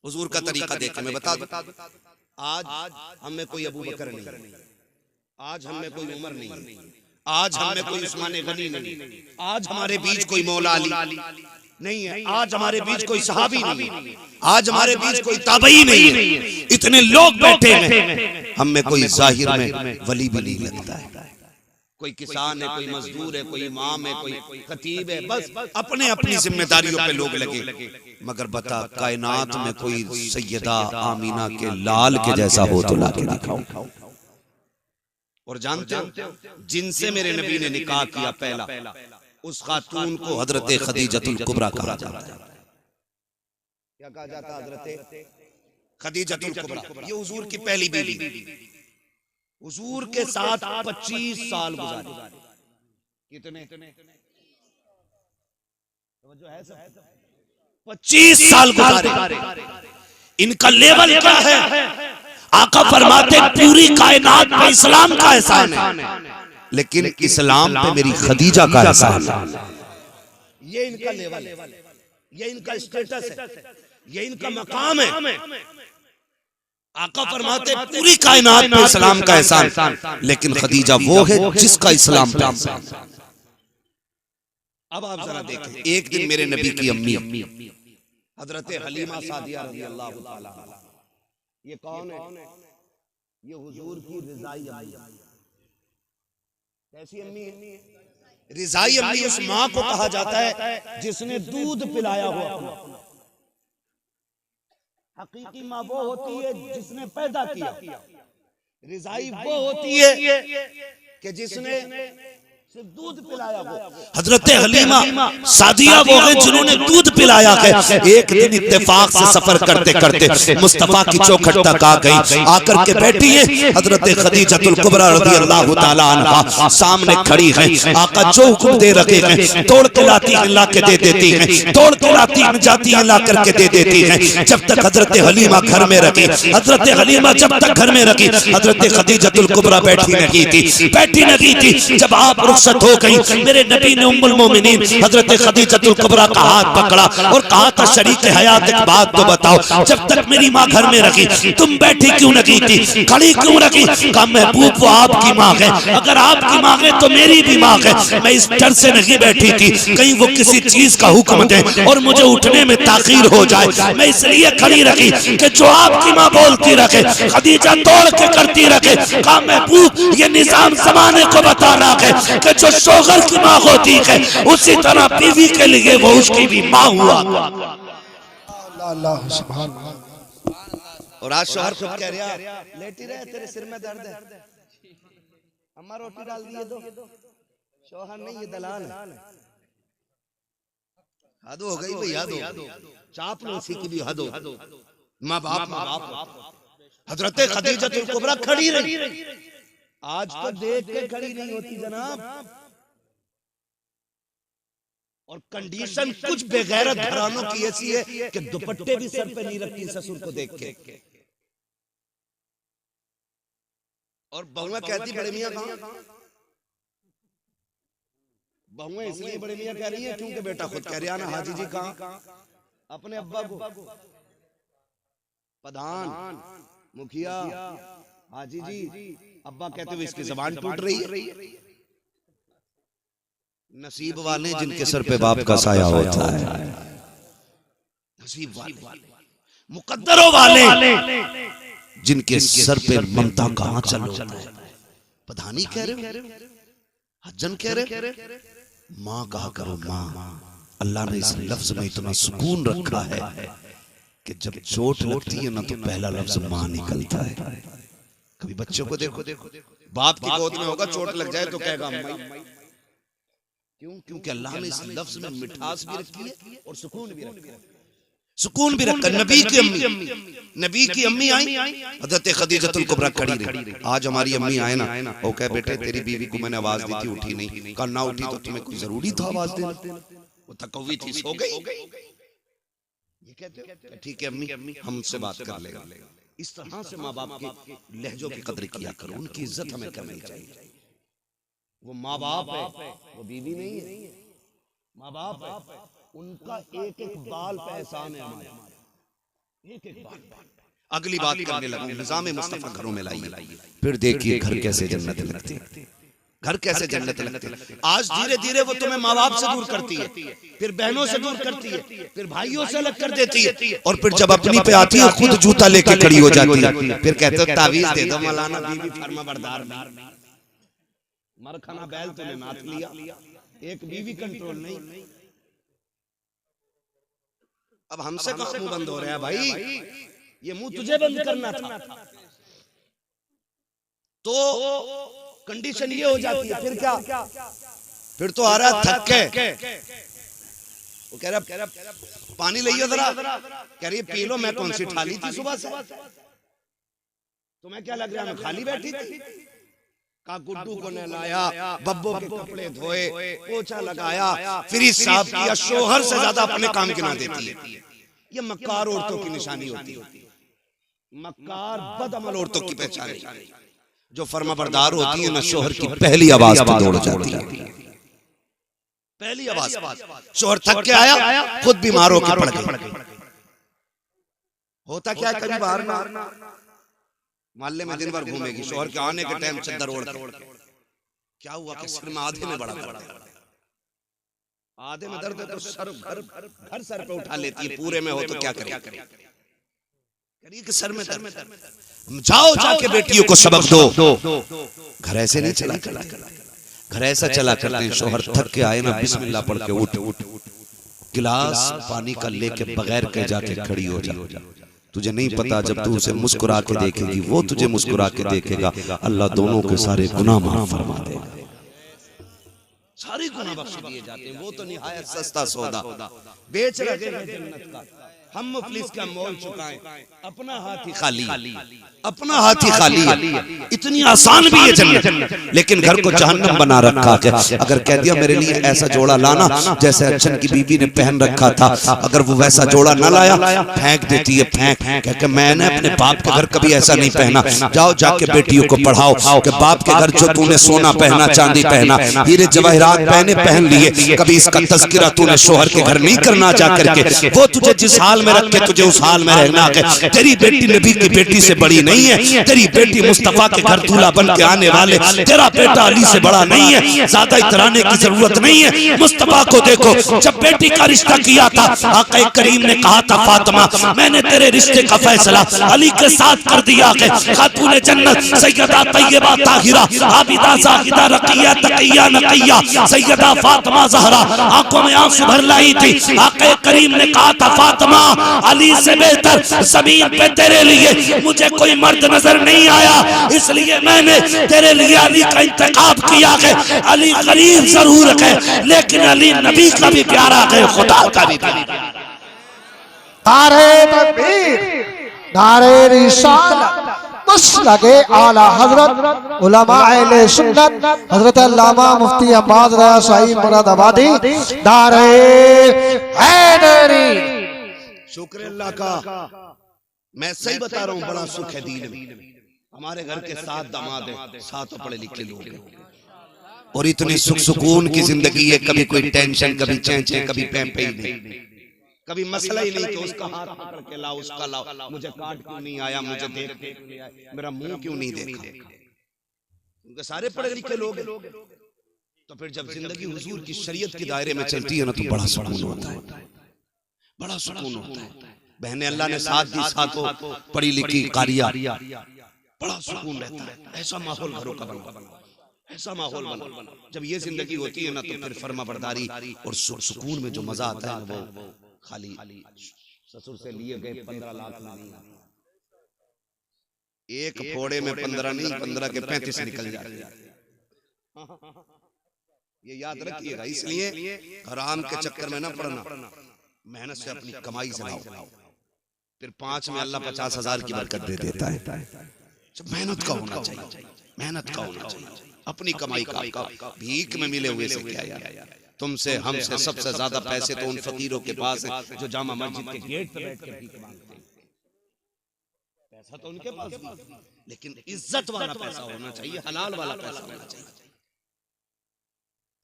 हुजूर का तरीका देख मैं बता दूं, आज हम में कोई अबू बकर नहीं, आज हम में कोई उमर नहीं, आज हम में कोई उस्मान गनी नहीं, आज हमारे बीच कोई मौला अली नहीं है, आज हमारे बीच कोई सहाबी नहीं है, आज हमारे बीच कोई ताबई नहीं है। इतने लोग बैठे हैं, हम में कोई जाहिर में वली भी नहीं लगता है। कोई किसान है, कोई मजदूर है, कोई इमाम है, कोई खतीब है, बस अपने अपनी जिम्मेदारियों पे लोग लगे। मगर बता कायनात में कोई सैयदा आमीना के लाल के जैसा हो तो ला के दिखाओ। और जानते हो जिनसे मेरे नबी ने निकाह किया पहला, उस खातून को हजरत खदीजतुल कुबरा कहा जाता है। क्या कहा जाता है? हजरत खदीजतुल कुबरा। ये हुजूर की पहली बीवी, हुजूर के साथ 25 साल गुजारे। कितने? 25 साल गुजारे। इनका लेवल क्या है? आका फरमाते पूरी कायनात पे इस्लाम का एहसान है, लेकिन इस्लाम पे मेरी खदीजा का एहसान है। ये इनका लेवल है, ये इनका स्टेटस है, ये इनका मकाम है। आका फरमाते पूरी कायनात पे इस्लाम का एहसान, लेकिन खदीजा वो है जिसका इस्लाम पे एहसान। अब आप जरा देखें, एक दिन मेरे नबी की अम्मी हजरत हलीमा सादिया रज़ी अल्लाह ताला, ये कौन है? ये हुजूर की रिजाई अम्मी। कैसी अम्मी है? रिजाई अम्मी उस माँ को कहा जाता है जिसने दूध पिलाया हुआ। हकीकी माँ वो होती है जिसने पैदा किया, रिजाई वो होती है कि जिसने सिर्फ दूध पिलाया हुआ। हजरत हलीमा सादिया वो है जिन्होंने दूध पिलाया है। एक दिन इत्तेफाक से सफर करते करते मुस्तफा की चौखट तक आ गई, आकर के बैठी है हजरत खदीजतुल कुबरा रज़ी अल्लाह ताला अन्हा सामने खड़ी है। आका जो हुक्म दे रखे हैं तोड़ के लाती है, ला के दे देती है, तोड़ के लाती है, जाती है, ला करके दे देती है। जब तक हजरत हलीमा घर में रखी, हजरत हलीमा जब तक घर में रखी, हजरत खदीजतुल कुबरा बैठी नहीं थी। जब आप हो गई, मेरे नबी ने उम्मुल मोमिनीन हजरत खदीजतुल कुबरा का हाथ पकड़ा और कहा था शरीक हयात एक बात तो बताओ, जब तक मेरी माँ घर में रखी तुम बैठी क्यों नहीं थी, खड़ी क्यों रखी? कहा महबूब वो आपकी माँ है, अगर आपकी माँ है तो मेरी भी माँ है। मैं इस डर से नहीं बैठी थी कहीं वो किसी चीज का हुक्म दे और मुझे उठने में ताखीर हो जाए, मैं इसलिए खड़ी रखी कि जो आपकी माँ बोलती रखे खदीजा तोड़ के करती रखे। कहा महबूब ये निजाम जमाने को बता रहा है कि जो शोहर की माँ होती है उसी तरह बीवी के लिए वो उसकी भी माँ हुआ। अल्लाह सुभान। और आज शोहर खुद कह रहा लेटी रहे, तेरे सिर में दर्द है, अम्मा रोटी डाल दिए दो। शोहर नहीं, ये दलाल है। हद हो गई भाई, हद हो, चापलूसी की भी हद हो। माँ बाप हजरत खदीजतुल कुबरा खड़ी रही, आज तो देख के खड़ी नहीं होती जनाब। और कंडीशन कुछ बेगैरत घरानों की ऐसी है कि दुपट्टे भी सर पे नहीं रखती ससुर को देख के। और बहुआ कहती बड़े मियां कहां? बहुआ इसलिए बड़े मियां कह रही है क्योंकि बेटा खुद कह रहा ना हाजी जी कहां? अपने अब्बा को प्रधान मुखिया हाजी जी अब्बा कहते हुए इसकी जबान टूट रही है। नसीब वाले जिनके सर पे बाप का साया होता है, नसीब वाले, मुकद्दरों वाले जिनके सर पे ममता का आंचल होता है। प्रधानी कह रहे हो, हजन कह रहे, माँ कहा करो माँ। अल्लाह ने इस लफ्ज में इतना सुकून रखा है कि जब चोट लगती है ना तो पहला लफ्ज माँ निकलता है। कभी बच्चों को देखो, बाप की गोद में होगा, चोट लग जाए तो कहेगा अम्मा। क्यों? क्योंकि अल्लाह ने इस लफ्ज में मिठास भी रखी है और सुकून भी रखा है। सुकून भी रखा। नबी की अम्मी आई, हजरत खदीजतुल कुबरा खड़ी रही। आज हमारी अम्मी आए ना, वो कहे बेटे तेरी बीवी को मैंने आवाज दी थी, उठी नहीं। कहा ना उठी तो तुम्हें कोई जरूरी था आवाज देना? वो थकवी थी, सो गई। ये कहते हो ठीक है अम्मी, हम उनसे बात कर लेगा। इस तरह से माँ बाप के लहजों की कदर किया करो, उनकी इज्जत हमें करनी चाहिए। वो माँ बाप है, वो बीवी नहीं है, माँ बाप है। उनका एक एक बाल पे एहसान है हमारा। एक एक बात अगली बात करने लगा, निजाम मुस्तफा घरों में लाइए, फिर देखिए घर कैसे जन्नत लगती है, घर कैसे जन्नत लगती है। आज धीरे धीरे वो तुम्हें माँ बाप से दूर करती है, फिर बहनों से दूर करती है, फिर भाइयों से अलग कर देती है, और फिर जब अपनी पे आती है खुद जूता लेके खड़ी हो जाती है। फिर कहते हो तावीज दे दो मौलाना, बीवी फर्मा बरदार नहीं, मरखाना बैल तूने नाथ लिया, एक बीवी कंट्रोल नहीं। अब हमसे कहाँ मुंह बंद हो रहा है भाई, ये मुंह तुझे बंद करना था। तो कंडीशन ये हो जाती है, फिर क्या, फिर तो आ रहा थक के, वो कह रहा पानी लाइए जरा, कह रही पी लो, मैं कौन सी ठाली थी सुबह से, तुम्हें क्या लग रहा है मैं खाली बैठी थी। का गुड्डू को नहलाया, बब्बो के कपड़े धोए, पोछा लगाया, फ्रिज साफ किया, शोहर से ज्यादा अपने काम गिना देती है। ये मक्कार औरतों की निशानी होती है, मक्कार बदअमल औरतों की पहचान है। जो फर्माबरदार होती है ना, शोहर की पहली आवाज पे दौड़ जाती है, पहली आवाज। शोहर थक के आया, खुद बीमार होकर पड़ गई। होता क्या है, कभी बाहर ना मोहल्ले में दिन भर घूमेगी, शोहर के आने के टाइम चद्दर ओढ़ के, क्या हुआ कि सिर में आधे में बड़ा दर्द है, आधे में दर्द है तो सर घर सर पे उठा लेती है, पूरे में हो तो क्या करे, करिए कि सर में दर्द। जाओ जाके बेटियों को सबक दो। घर ऐसे नहीं चला, घर ऐसा चला करते हैं, शोहर थक के आए ना, बिस्मिल्लाह पढ़ के उठ, गिलास पानी का लेके बगैर के जाके खड़ी हो जा। तुझे नहीं पता जब तू उसे मुस्कुरा के देखेगी, वो तुझे मुस्कुरा के देखेगा, अल्लाह दोनों के सारे गुनाह माफ फरमा देगा, सारे गुनाह बख्श दिए जाते हैं। वो तो निहायत सस्ता सौदा बेच रहे हैं जन्नत का, हम मुफलिस का मोल चुकाएं, अपना हाथ ही खाली, अपना हाथ ही खाली है। इतनी आसान भी है जन्नत, लेकिन घर को जहन्नम बना रखा है। अगर कह दिया मेरे लिए ऐसा जोड़ा लाना जैसे अच्छन की बीबी ने पहन रखा था, अगर वो वैसा जोड़ा न लाया, फेंक देती है, फेंक कह के मैंने अपने बाप के घर कभी ऐसा नहीं पहना। जाओ जाके बेटियों को पढ़ाओ कि बाप के घर जो तूने सोना पहना, चांदी पहना, हीरे जवाहरात पहन लिए, कभी इसका तज़किरा तूने शोहर के घर नहीं करना जा करके। वो तुझे जिस हाल में रखे तुझे उस हाल में रहना है। तेरी बेटी नबी की बेटी से बड़ी नहीं है, तेरी बेटी मुस्तफा के घर दूल्हा बन के आने वाले, तेरा बेटा अली से बड़ा नहीं है, ज्यादा इतराने की जरूरत नहीं है। मुस्तफा को देखो, जब बेटी का रिश्ता किया था आका करीम ने कहा था, फातिमा मैंने तेरे रिश्ते का फैसला अली के साथ कर दिया है। खातूने जन्नत सैयदा तैयबा ताहिरा आबिदा ज़ाहिदा रक़िया तक़िया नक़िया सैयदा फातिमा ज़हरा आंखों में आंसू भर लाई थी। आका करीम ने कहा था, फातिमा अली से बेहतर ज़मीन पे तेरे लिए मुझे कोई मर्द नजर नहीं आया, इसलिए मैंने तेरे लिए अली का इंतखाब किया है। अली गरीब जरूर है, लेकिन अली नबी का भी प्यारा है, खुदा का भी प्यारा। नारे तकबीर, नारे रिसालत, मसलके आला हजरत उलमा अहले सुन्नत हजरत अल्लामा मुफ्ती अब्बास रज़ा साहिब मुरादाबादी, नारे हैदरी। शुक्र अल्लाह का, मैं सही बता रहा हूँ, बड़ा सुख है दीन में। हमारे घर के 7 दामाद हैं, 7 पढ़े लिखे लोग हैं, और इतनी सुख सुकून की जिंदगी है। कभी कोई टेंशन, कभी चैं, कभी पैंपे ही नहीं, कभी मसला ही नहीं कि उसका हाथ पकड़ के लाओ, उसका लाओ, मुझे कार्ड क्यों नहीं आया, मुझे देख नहीं आया, मेरा मुंह क्यों नहीं देखा। उनके सारे पढ़े लिखे लोग। तो फिर जब जिंदगी हुजूर की शरीयत के दायरे में चलती है ना, तो बड़ा सुकून होता है, बड़ा सुकून होता है। बहने अल्लाह ने साथ दी, साथों पढ़ी लिखी कारिया, बड़ा सुकून रहता है। ऐसा माहौल घरों का बना, ऐसा माहौल बना। जब ये जिंदगी होती है ना, तो फिर फर्मा बरदारी और सुकून में जो मजा आता है वो खाली ससुर से लिए गए 15 लाख नहीं, एक फोड़े में 15 नहीं, 15 के 35 निकल जाते हैं। ये याद रखिएगा। इसलिए हराम के चक्कर में ना पड़ना, मेहनत से अपनी कमाई से लाओ, फिर 5 में अल्लाह 50,000 की बरकत दे देता है। मेहनत का होना चाहिए, मेहनत का होना चाहिए, अपनी कमाई का। भीख में मिले हुए से क्या यार, तुमसे हमसे सबसे ज्यादा पैसे तो उन फकीरों के पास है जो जामा मस्जिद के गेट पे बैठ कर भीख मांगते हैं। पैसा तो उनके पास भी, लेकिन इज्जत वाला पैसा होना चाहिए, हलाल वाला पैसा होना चाहिए।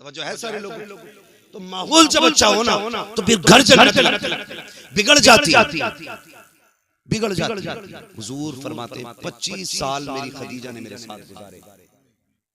तवज्जो है सारे लोग। तो माहौल जब अच्छा होना तो फिर घर जन्नत बिगड़ जाती है। बिगड़ जाती है। हुजूर फरमाते 25 साल मेरी खदीजा ने मेरे साथ गुजारे,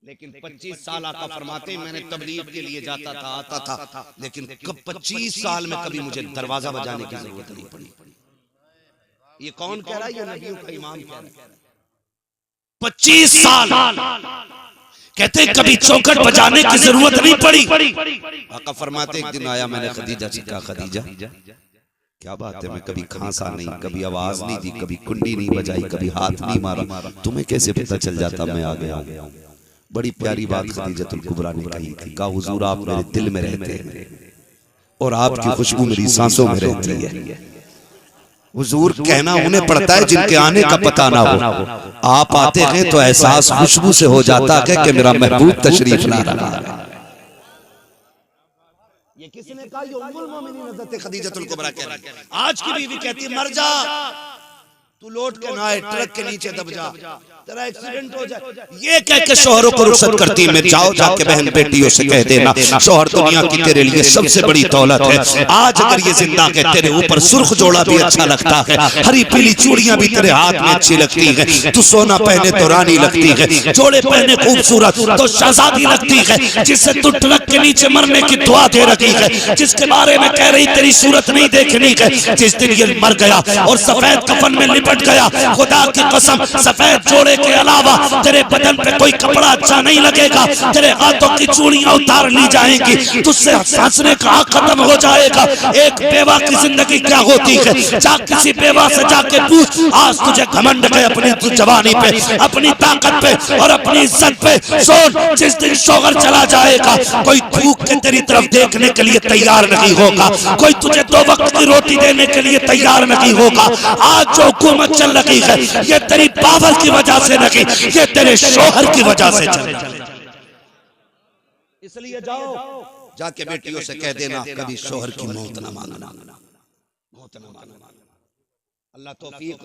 लेकिन 25 साल आका फरमाते मैंने तबलीग के लिए जाता था, आता था, लेकिन कब 25 साल में कभी मुझे दरवाजा बजाने की जरूरत नहीं पड़ी। ये कौन कह रहा है? ये नबियों का इमाम कह रहा है। 25 साल कहते कभी चौखट बजाने की जरूरत नहीं पड़ी। आका फरमाते एक दिन आया, मैंने खदीजा से कहा, खदीजा क्या बात है, मैं कभी खांसा नहीं, कभी आवाज नहीं दी, कभी कुंडी नहीं बजाई, कभी हाथ नहीं मारा, तुम्हें कैसे पता चल जाता मैं आ गया? बड़ी प्यारी बात खदीजतुल कुबरा ने कही थी, कहा हुजूर आप मेरे दिल में रहते हैं और आपकी खुशबू मेरी सांसों में रहती है। हुजूर कहना उन्हें पड़ता है जिनके आने का पता ना हो। आप आते हैं तो एहसास खुशबू से हो जाता है कि मेरा महबूब तशरीफ ला रहा है। ये किसने कहा? ये उम्मुल मोमिनीन हज़रत खदीजतुल कुबरा कह रही है। आज की बीवी कहती है मर जा, तू लौट के ना आए, ट्रक के नीचे दब जा, तेरा एक्सीडेंट हो जाए। ये कह के शोहरों को रुखसत करती है। जाओ जाके बहन बेटियों से कह देना शोहर दुनिया की तेरे लिए सबसे बड़ी दौलत है। आज अगर ये जिंदा है तेरे ऊपर सुर्ख जोड़ा भी अच्छा लगता है, हरी पीली चूड़ियां भी तेरे हाथ में अच्छी लगती है, तू सोना पहने तो रानी लगती है, जोड़े पहने खूबसूरत तो शहजादी लगती है, जिससे तू ट्रक के नीचे मरने की दुआ दे रखी है, जिसके बारे में कह रही तेरी सूरत नहीं देखनी है, जिस दिन ये मर गया और सफेद कफन में लिपट गया, खुदा की कसम सफेद जोड़े के अलावा तेरे बदन पे कोई कपड़ा अच्छा नहीं लगेगा, तेरे हाथों की चूड़ियां उतार ली जाएंगी, तुझसे हंसने का हक खत्म हो जाएगा। एक बेवा की जिंदगी क्या होती है? जा किसी बेवा से जाके पूछ, आज तुझे घमंड है अपनी जवानी पे, अपनी ताकत पे और अपनी इज्जत पे। सोच जिस दिन शोहर चला जाएगा कोई थूक के तेरी तरफ देखने के लिए तैयार नहीं होगा, कोई तुझे 2 वक्त की रोटी देने के लिए तैयार नहीं होगा। आज जो हुकूमत चल रही है ये तेरी पावर की वजह से नहीं, ये तेरे शोहर की वजह से चल रही है। इसलिए जाओ जाके बेटियों से कह देना कभी शोहर की मौत ना मांगना, मौत ना मांगना। अल्लाह तौफीक